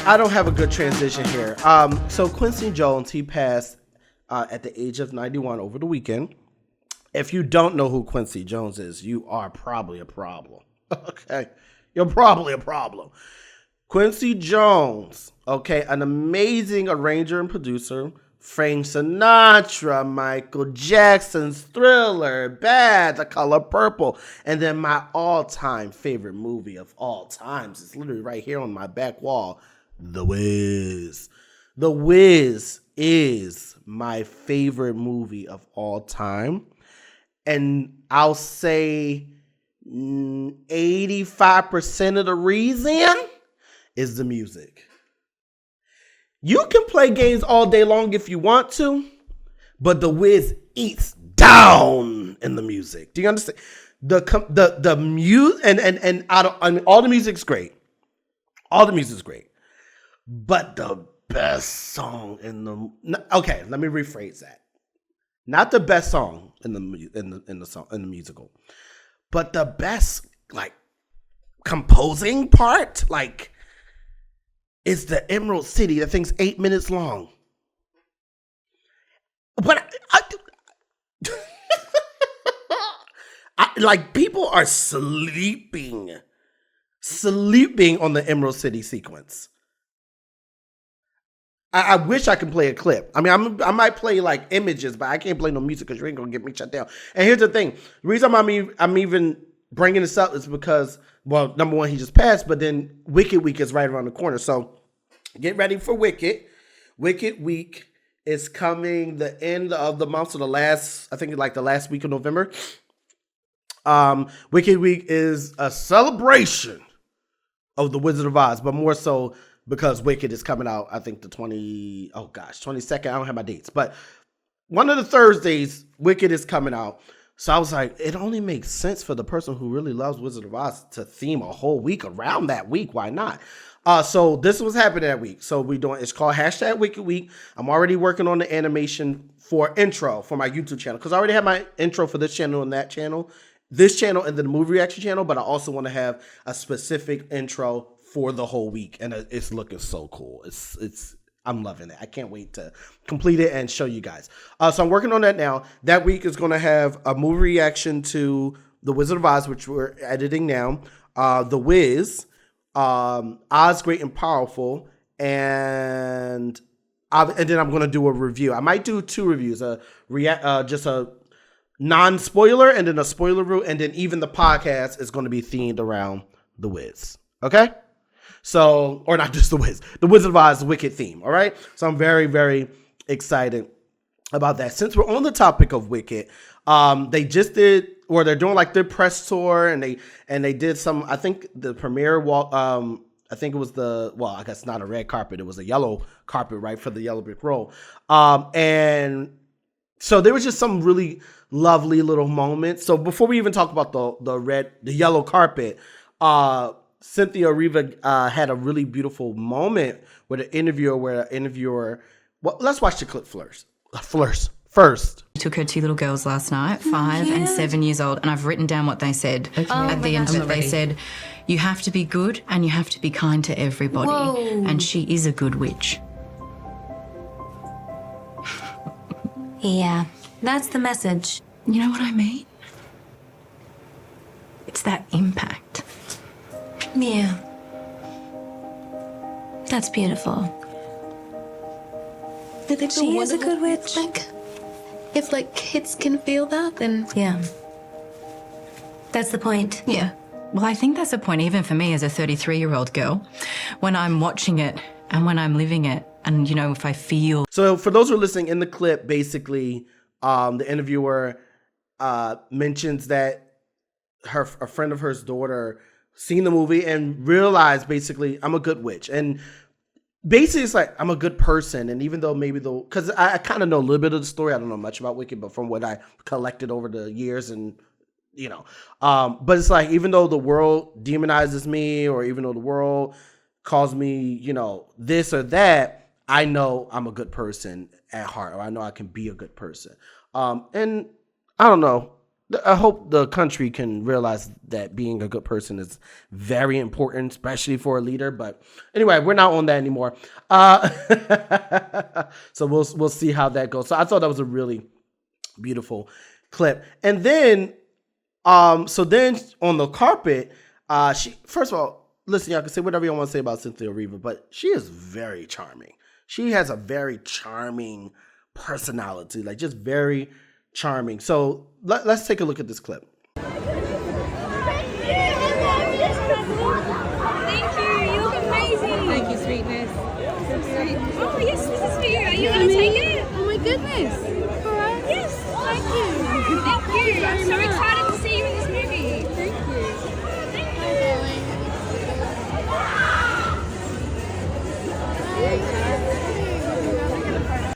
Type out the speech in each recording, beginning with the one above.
I don't have a good transition here. So Quincy Jones, he passed at the age of 91 over the weekend. If you don't know who Quincy Jones is, you are probably a problem. Okay? You're probably a problem. Quincy Jones, okay, an amazing arranger and producer. Frank Sinatra, Michael Jackson's Thriller, Bad, The Color Purple, and then my all-time favorite movie of all times. It's literally right here on my back wall, The Wiz. The Wiz is my favorite movie of all time. And I'll say 85% of the reason is the music. You can play games all day long if you want to, but The Wiz eats down in the music. Do you understand? The music and all the music's great. All the music's great. But the best song in the let me rephrase that. Not the best song in the musical, but the best like composing part, like. It's the Emerald City. That thing's 8 minutes long. But like people are sleeping on the Emerald City sequence. I wish I could play a clip. I mean, I might play like images, but I can't play no music because you ain't gonna get me shut down. And here's the thing: the reason I'm even bringing this up is because, well, number one, he just passed, but then Wicked Week is right around the corner. So get ready for Wicked. Wicked Week is coming the end of the month, so the last week of November. Wicked Week is a celebration of the Wizard of Oz, but more so because Wicked is coming out, I think the 22nd. I don't have my dates, but one of the Thursdays, Wicked is coming out. So I was like, it only makes sense for the person who really loves Wizard of Oz to theme a whole week around that week. Why not? So this was happening that week. So it's called #Wicked Week. I'm already working on the animation for intro for my YouTube channel because I already have my intro for this channel and that channel, this channel and then the movie reaction channel. But I also want to have a specific intro for the whole week, and it's looking so cool. I'm loving it. I can't wait to complete it and show you guys. So I'm working on that now. That week is going to have a movie reaction to The Wizard of Oz, which we're editing now. The Wiz. Oz Great and Powerful, and then I'm going to do a review. I might do 2 reviews, just a non-spoiler and then a spoiler review, and then even the podcast is going to be themed around The Wiz. Okay? So, or not just The Wiz, The Wizard of Oz Wicked theme. All right? So I'm very, very excited about that. Since we're on the topic of Wicked, they just did, or they're doing like their press tour, and they did some, I think the premiere walk, I think it was I guess not a red carpet, it was a yellow carpet, right, for the Yellow Brick Road. And so there was just some really lovely little moments. So before we even talk about the yellow carpet, Cynthia Erivo had a really beautiful moment with an interviewer, well, let's watch the clip first. We took her 2 little girls last night, 5 and 7 years old, and I've written down what they said. Okay. At the end of it, they said, you have to be good and you have to be kind to everybody. Whoa. And she is a good witch. Yeah, that's the message. You know what I mean? It's that impact. Yeah. That's beautiful. She is a good witch. If kids can feel that, then yeah. That's the point. Yeah. Well, I think that's a point even for me as a 33-year-old girl. When I'm watching it and when I'm living it, and if I feel. So for those who are listening, in the clip, basically, the interviewer mentions that a friend of hers daughter seen the movie and realized basically I'm a good witch. And basically it's like I'm a good person. And even though because I kind of know a little bit of the story, I don't know much about Wicked, but from what I collected over the years and but it's like, even though the world demonizes me, or even though the world calls me, this or that, I know I'm a good person at heart, or I know I can be a good person. And I don't know. I hope the country can realize that being a good person is very important, especially for a leader. But anyway, we're not on that anymore. So we'll see how that goes. So I thought that was a really beautiful clip. And then, so then on the carpet, she, first of all, listen, y'all can say whatever you want to say about Cynthia Erivo, but she is very charming. She has a very charming personality, like just very charming. So let's take a look at this clip. Thank you. You look amazing. Thank you, sweetness. So sweet. Oh, yes, this is for you. Are you going to take it? Oh, my goodness. All right. Yes, thank you. Thank you. I'm so excited to see you in this movie. Thank you. Thank you.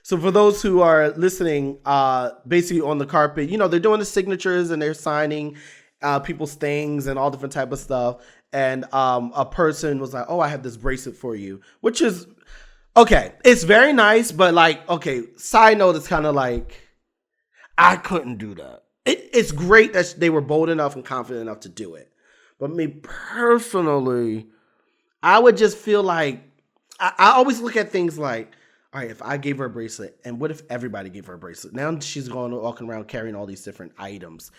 So for those who are listening, basically on the carpet, you know, they're doing the signatures and they're signing people's things and all different type of stuff. And a person was like, oh, I have this bracelet for you, which is, okay, it's very nice. But like, okay, side note, it's kind of like, I couldn't do that. It's great that they were bold enough and confident enough to do it. But me personally, I would just feel like, I always look at things like, all right, if I gave her a bracelet, and what if everybody gave her a bracelet? Now she's walking around carrying all these different items.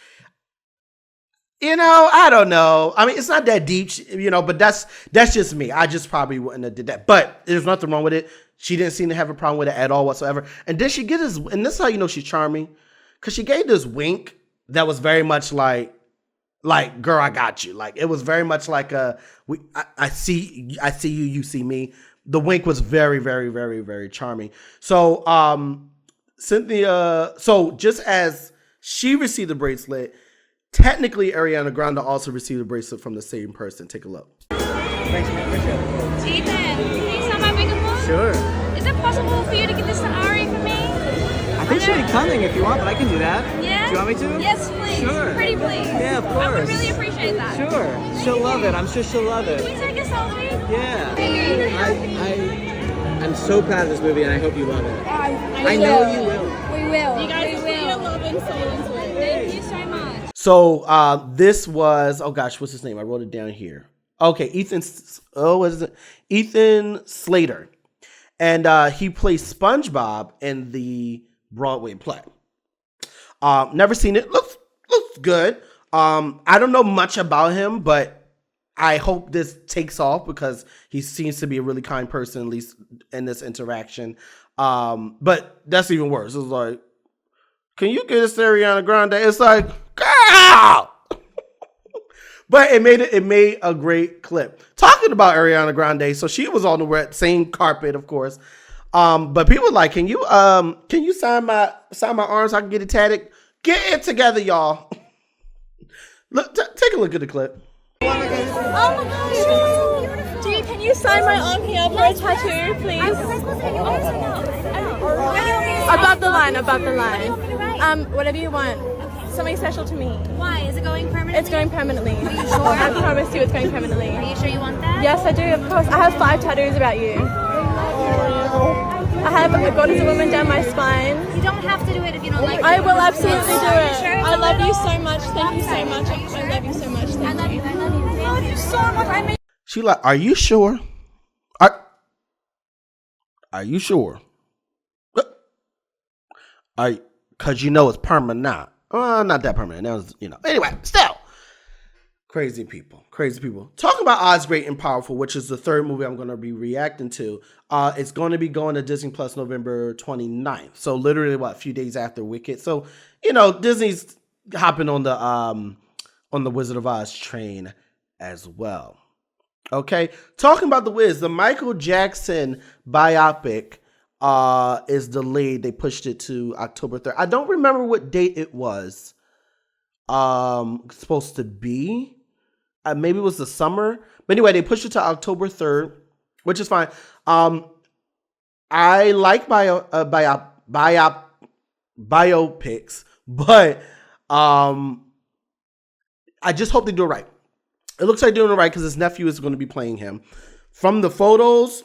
You know, I don't know. I mean, it's not that deep, you know, but that's just me. I just probably wouldn't have did that. But there's nothing wrong with it. She didn't seem to have a problem with it at all whatsoever. And then she get this, and this is how you know she's charming, because she gave this wink that was very much like, girl, I got you. Like, it was very much like I see you, you see me. The wink was very, very, very, very charming. So, Cynthia, so just as she received the bracelet, technically Ariana Grande also received a bracelet from the same person. Take a look. Thanks, man. Appreciate it. Ethan, can you sign my bigger book? Sure. Is it possible for you to give this to Ari for me? I think she'll be coming if you want, but I can do that. Yeah? Do you want me to? Yes, please. Sure. Pretty please. Yeah, of I course. would really appreciate that. Sure. She'll love it. I'm sure she'll love Can it. we take a selfie? Yeah. I'm so proud of this movie, and I hope you love it. I know you will. We will. You guys put your love and soul into it. Thank you so much. So this was, oh gosh, what's his name? I wrote it down here. Okay, Ethan Slater. And he plays SpongeBob in the Broadway play. Never seen it. Looks good. I don't know much about him, but I hope this takes off because he seems to be a really kind person, at least in this interaction. But that's even worse. It's like, can you get this to Ariana Grande? It's like, girl! But it made a great clip. Talking about Ariana Grande, so she was on the same carpet, of course. But people were like, can you sign my arms so I can get it tatted? Get it together, y'all. Look, take a look at the clip. Oh my gosh. Can you sign my arm here for a tattoo, please? Above the line. Whatever you want. Something special to me. Why? Is it going permanently? It's going permanently. Are you sure? I promise you it's going permanently. Are you sure you want that? Yes, I do, of course. I have 5 tattoos about you. I have a God is a woman down my spine. You don't have to do it if you don't like it. I will absolutely do it. Sure, I love you so much. Thank you so much. I love you so much. Thank you. I love you so much. I mean, She like, are you sure? Are you sure? Cause you know it's permanent. Not that permanent. That was, Anyway, still. Crazy people. Talking about Oz Great and Powerful, which is the third movie I'm going to be reacting to. It's going to be going to Disney Plus November 29th. So literally, a few days after Wicked. So, Disney's hopping on the Wizard of Oz train as well. Okay. Talking about The Wiz, the Michael Jackson biopic is delayed. They pushed it to October 3rd. I don't remember what date it was supposed to be. Maybe it was the summer. But anyway, they pushed it to October 3rd, which is fine. I like biopics, but I just hope they do it right. It looks like doing it right because his nephew is going to be playing him. From the photos,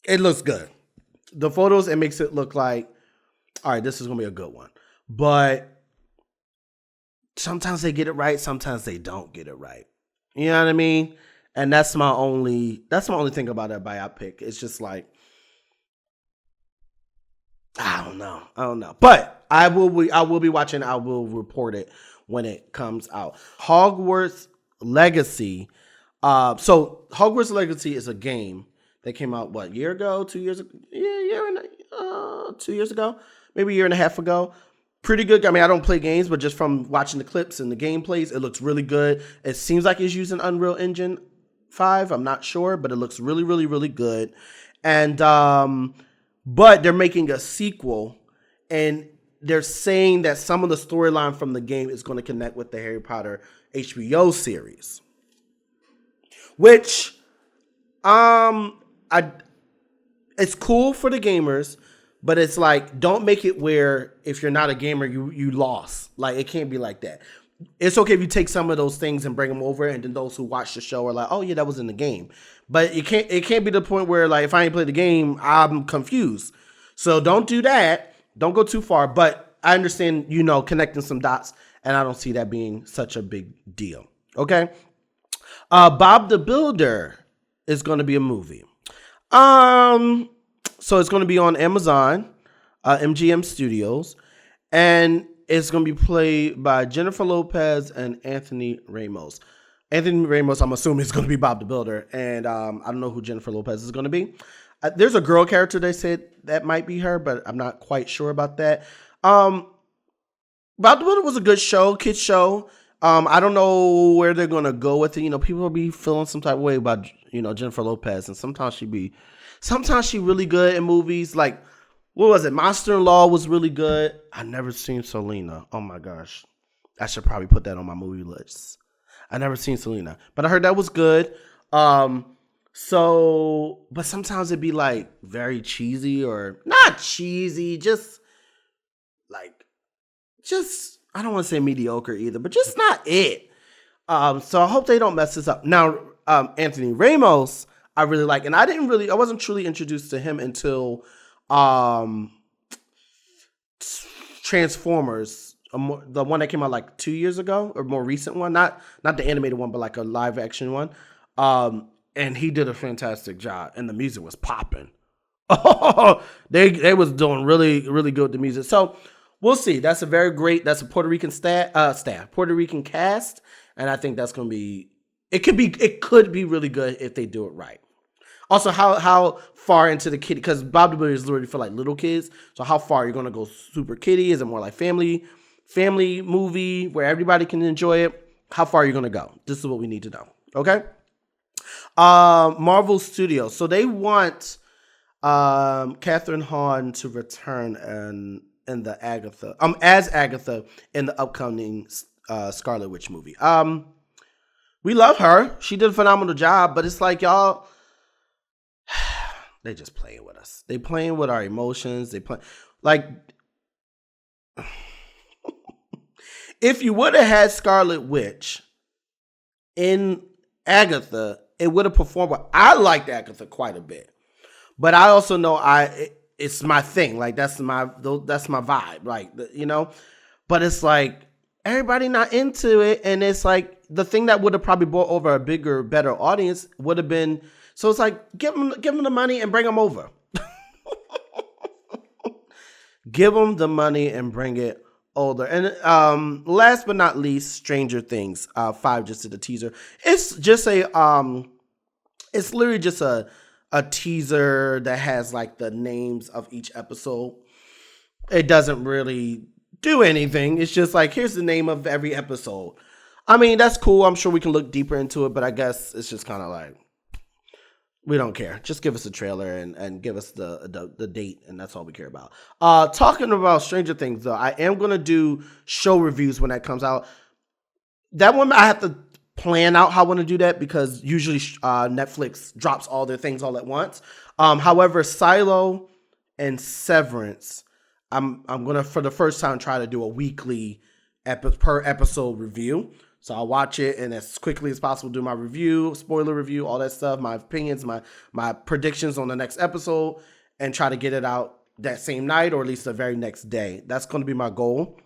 it looks good. The photos, it makes it look like, all right, this is going to be a good one. But sometimes they get it right, sometimes they don't get it right. You know what I mean? And that's my only thing about that biopic. It's just like, I don't know. But I will be watching. I will report it when it comes out. Hogwarts Legacy. So Hogwarts Legacy is a game that came out a year ago, 2 years ago? Yeah, 2 years ago, maybe a year and a half ago. Pretty good. I mean, I don't play games, but just from watching the clips and the gameplays, it looks really good. It seems like it's using Unreal Engine 5. I'm not sure, but it looks really, really, really good. And but they're making a sequel, and they're saying that some of the storyline from the game is going to connect with the Harry Potter HBO series, which it's cool for the gamers, but it's like, don't make it where if you're not a gamer, you lost. Like, it can't be like that. It's okay if you take some of those things and bring them over, and then those who watch the show are like, oh yeah, that was in the game. But it can't be the point where, like, if I ain't played the game, I'm confused. So don't do that. Don't go too far. But I understand, connecting some dots, and I don't see that being such a big deal. Okay. Bob the Builder is going to be a movie. So it's going to be on Amazon, MGM Studios, and it's going to be played by Jennifer Lopez and Anthony Ramos. Anthony Ramos, I'm assuming, is going to be Bob the Builder, and I don't know who Jennifer Lopez is going to be. There's a girl character they said that might be her, but I'm not quite sure about that. Bob the Builder was a good show, kids show. I don't know where they're going to go with it. People will be feeling some type of way about, Jennifer Lopez, and sometimes she really good in movies. Like, what was it? Monster-in-Law was really good. I never seen Selena. Oh my gosh. I should probably put that on my movie list. I never seen Selena, but I heard that was good. But sometimes it'd be like very cheesy, or not cheesy, just I don't want to say mediocre either, but just not it. So I hope they don't mess this up. Now, Anthony Ramos, I really like, and I wasn't truly introduced to him until Transformers, the one that came out like 2 years ago, or more recent one, not the animated one, but like a live action one. And he did a fantastic job, and the music was popping. Oh, they was doing really, really good with the music. So we'll see. That's a Puerto Rican Puerto Rican cast, and I think that's gonna be. It could be really good if they do it right. Also, how far into the kid, because Bob the Builder is literally for like little kids. So how far are you gonna go super kiddie? Is it more like family movie where everybody can enjoy it? How far are you gonna go? This is what we need to know. Okay. Marvel Studios. So they want Catherine Hahn to return in the Agatha, as Agatha in the upcoming Scarlet Witch movie. We love her. She did a phenomenal job, but it's like, y'all, they just playing with us. They playing with our emotions. They play like, if you would have had Scarlet Witch in Agatha, it would have performed well. I liked Agatha quite a bit, but I also know it's my thing. Like, that's my vibe. Like, but it's like everybody not into it, and it's like the thing that would have probably brought over a bigger, better audience would have been. So it's like, give them the money and bring them over. Give them the money and bring it older. And last but not least, Stranger Things 5 just did a teaser. It's just it's literally just a teaser that has like the names of each episode. It doesn't really do anything. It's just like, here's the name of every episode. I mean, that's cool. I'm sure we can look deeper into it, but I guess it's just kind of like, we don't care. Just give us a trailer and give us the date, and that's all we care about. Talking about Stranger Things, though, I am going to do show reviews when that comes out. That one, I have to plan out how I want to do that, because usually Netflix drops all their things all at once. However, Silo and Severance, I'm going to, for the first time, try to do a weekly per episode review. So I'll watch it, and as quickly as possible do my review, spoiler review, all that stuff, my opinions, my predictions on the next episode, and try to get it out that same night, or at least the very next day. That's going to be my goal.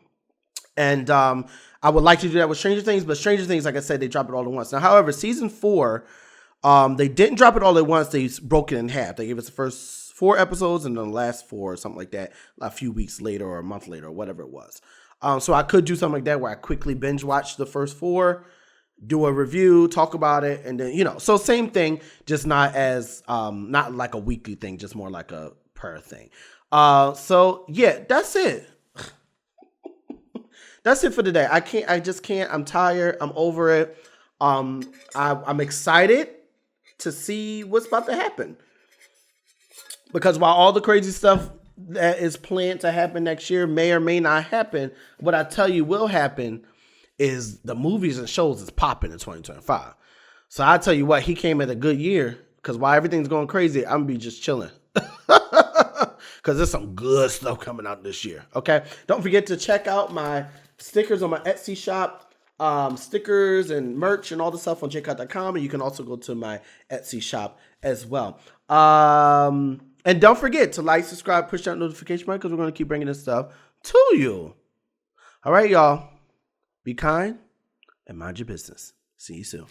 And I would like to do that with Stranger Things, but Stranger Things, like I said, they drop it all at once. Now, however, season 4, they didn't drop it all at once. They broke it in half. They gave us the first 4 episodes and then the last 4 or something like that a few weeks later or a month later or whatever it was. So I could do something like that where I quickly binge watch the first 4, do a review, talk about it, and then, so same thing, just not as, not like a weekly thing, just more like a per thing. So yeah, that's it. That's it for today. I just can't. I'm tired. I'm over it. I'm excited to see what's about to happen. Because while all the crazy stuff that is planned to happen next year may or may not happen, what I tell you will happen is the movies and shows is popping in 2025. So I tell you what, he came at a good year, because while everything's going crazy, I'm going to be just chilling. Because there's some good stuff coming out this year. Okay. Don't forget to check out my stickers on my Etsy shop. Stickers and merch and all the stuff on jcutt.com. And you can also go to my Etsy shop as well. And don't forget to like, subscribe, push that notification button, because we're going to keep bringing this stuff to you. All right, y'all. Be kind and mind your business. See you soon.